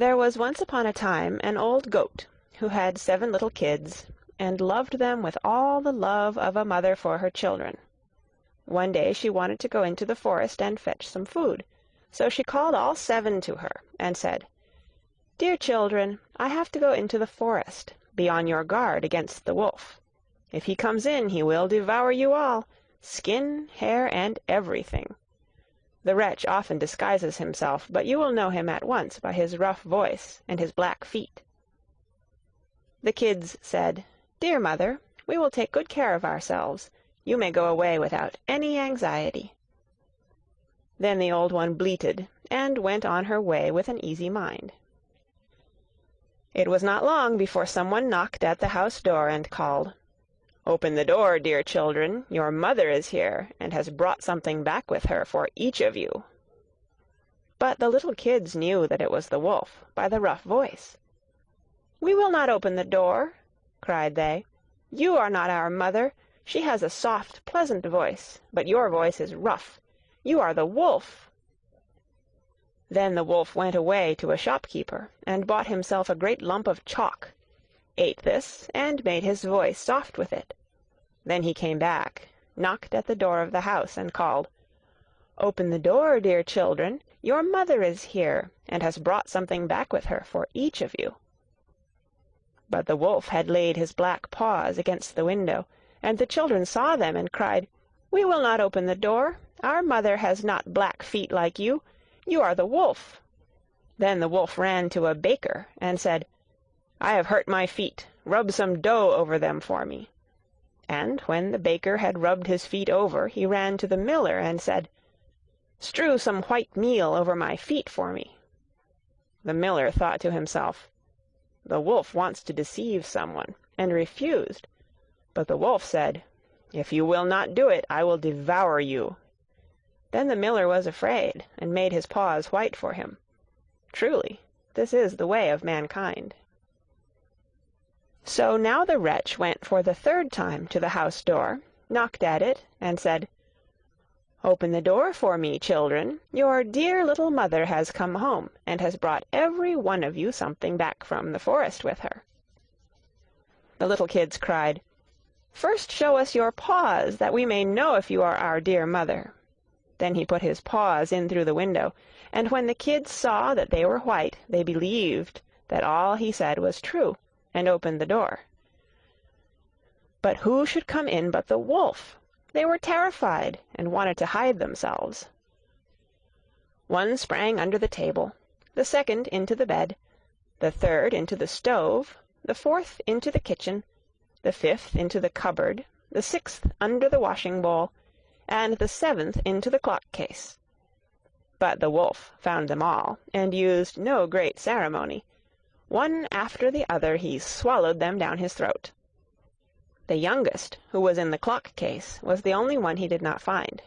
There was once upon a time an old goat who had 7 little kids, and loved them with all the love of a mother for her children. One day she wanted to go into the forest and fetch some food, so she called all 7 to her, and said, "Dear children, I have to go into the forest. Be on your guard against the wolf. If he comes in, he will devour you all, skin, hair, and everything. The wretch often disguises himself, but you will know him at once by his rough voice and his black feet." The kids said, "Dear mother, we will take good care of ourselves. You may go away without any anxiety." Then the old one bleated, and went on her way with an easy mind. It was not long before someone knocked at the house door and called, "Open the door, dear children. Your mother is here, and has brought something back with her for each of you." But the little kids knew that it was the wolf by the rough voice. "We will not open the door," cried they. "You are not our mother. She has a soft, pleasant voice, but your voice is rough. You are the wolf." Then the wolf went away to a shopkeeper, and bought himself a great lump of chalk, ate this, and made his voice soft with it. Then he came back, knocked at the door of the house, and called, "Open the door, dear children. Your mother is here, and has brought something back with her for each of you." But the wolf had laid his black paws against the window, and the children saw them, and cried, "We will not open the door. Our mother has not black feet like you. You are the wolf." Then the wolf ran to a baker, and said, "I have hurt my feet. Rub some dough over them for me." And when the baker had rubbed his feet over, he ran to the miller, and said, "Strew some white meal over my feet for me." The miller thought to himself, "The wolf wants to deceive someone," and refused. But the wolf said, "If you will not do it, I will devour you." Then the miller was afraid, and made his paws white for him. Truly, this is the way of mankind. So now the wretch went for the 3rd time to the house door, knocked at it, and said, "Open the door for me, children. Your dear little mother has come home, and has brought every one of you something back from the forest with her." The little kids cried, "First show us your paws, that we may know if you are our dear mother." Then he put his paws in through the window, and when the kids saw that they were white, they believed that all he said was true, and opened the door. But who should come in but the wolf? They were terrified, and wanted to hide themselves. One sprang under the table, the 2nd into the bed, the 3rd into the stove, the 4th into the kitchen, the 5th into the cupboard, the 6th under the washing bowl, and the 7th into the clock case. But the wolf found them all, and used no great ceremony. One after the other he swallowed them down his throat. The youngest, who was in the clock case, was the only one he did not find.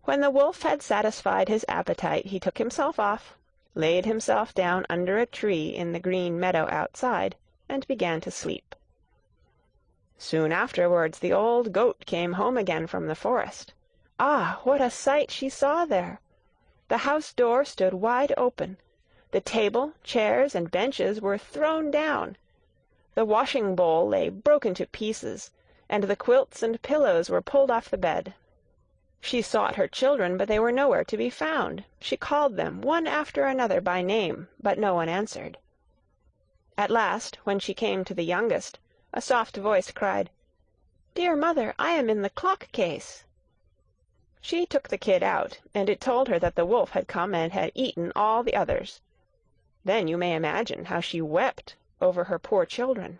When the wolf had satisfied his appetite, he took himself off, laid himself down under a tree in the green meadow outside, and began to sleep. Soon afterwards the old goat came home again from the forest. Ah, what a sight she saw there! The house door stood wide open. The table, chairs, and benches were thrown down. The washing bowl lay broken to pieces, and the quilts and pillows were pulled off the bed. She sought her children, but they were nowhere to be found. She called them one after another by name, but no one answered. At last, when she came to the youngest, a soft voice cried, "Dear mother, I am in the clock case." She took the kid out, and it told her that the wolf had come and had eaten all the others. Then you may imagine how she wept over her poor children.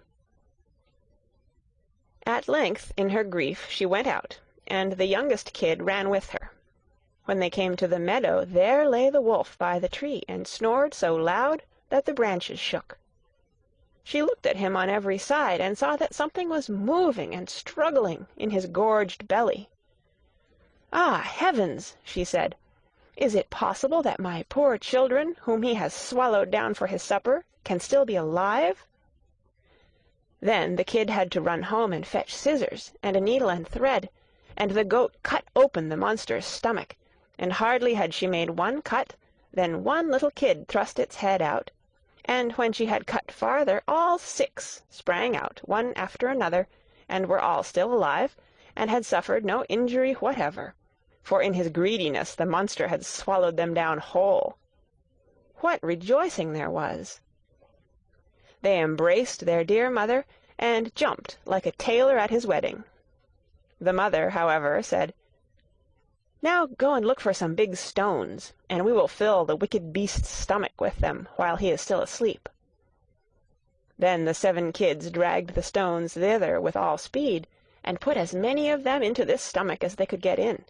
At length, in her grief, she went out, and the youngest kid ran with her. When they came to the meadow, there lay the wolf by the tree, and snored so loud that the branches shook. She looked at him on every side, and saw that something was moving and struggling in his gorged belly. "Ah, heavens!" she said. "Is it possible that my poor children, whom he has swallowed down for his supper, can still be alive?" Then the kid had to run home and fetch scissors and a needle and thread, and the goat cut open the monster's stomach, and hardly had she made one cut Then one little kid thrust its head out, and when she had cut farther, all 6 sprang out, one after another, and were all still alive, and had suffered no injury whatever, for in his greediness the monster had swallowed them down whole. What rejoicing there was! They embraced their dear mother, and jumped like a tailor at his wedding. The mother, however, said, "Now go and look for some big stones, and we will fill the wicked beast's stomach with them while he is still asleep." Then the 7 kids dragged the stones thither with all speed, and put as many of them into this stomach as they could get in,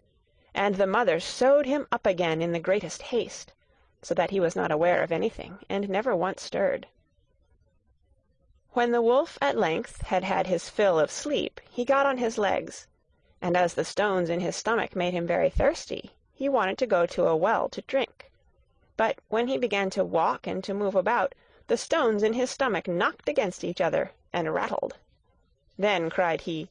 and the mother sewed him up again in the greatest haste, so that he was not aware of anything, and never once stirred. When the wolf at length had had his fill of sleep, he got on his legs, and as the stones in his stomach made him very thirsty, he wanted to go to a well to drink. But when he began to walk and to move about, the stones in his stomach knocked against each other, and rattled. Then cried he,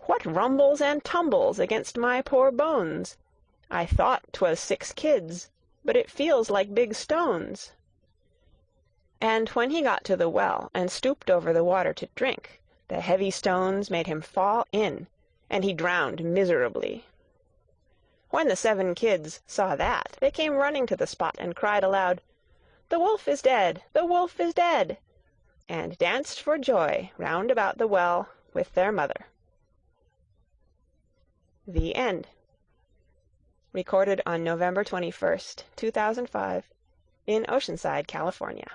"What rumbles and tumbles against my poor bones? I thought 'twas 6 kids, but it feels like big stones." And when he got to the well, and stooped over the water to drink, the heavy stones made him fall in, and he drowned miserably. When the 7 kids saw that, they came running to the spot, and cried aloud, "The wolf is dead! The wolf is dead!" and danced for joy round about the well with their mother. The End. Recorded on November 21st, 2005, in Oceanside, California.